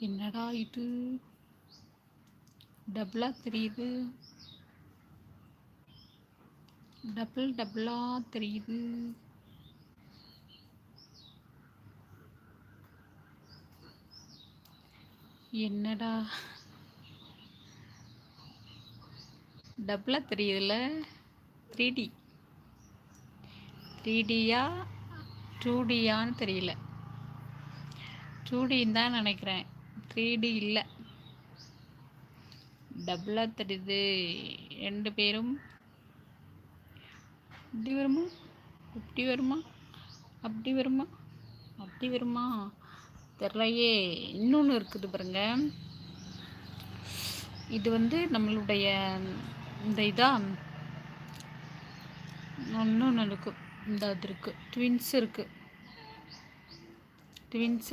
என்னடா இது டபுளா தெரியுது, டபுள் டபுளா தெரியுது. என்னடா டபுளா தெரியுதுல்ல. 3D 3Dயா 2Dயான்னு தெரியல. 2Dன்னு தான் நினைக்கிறேன், 3D இல்லை. டபுளா தெரியுது. ரெண்டு பேரும் இப்படி வருமா, இப்படி வருமா, அப்படி வருமா, அப்படி வருமா தெரியலையே. இன்னொன்று இருக்குது பாருங்க. இது வந்து நம்மளுடைய இந்த இதா இன்னொன்று இருக்குது. இந்த இது இருக்குது, ட்வின்ஸ் இருக்குது. ட்வின்ஸ்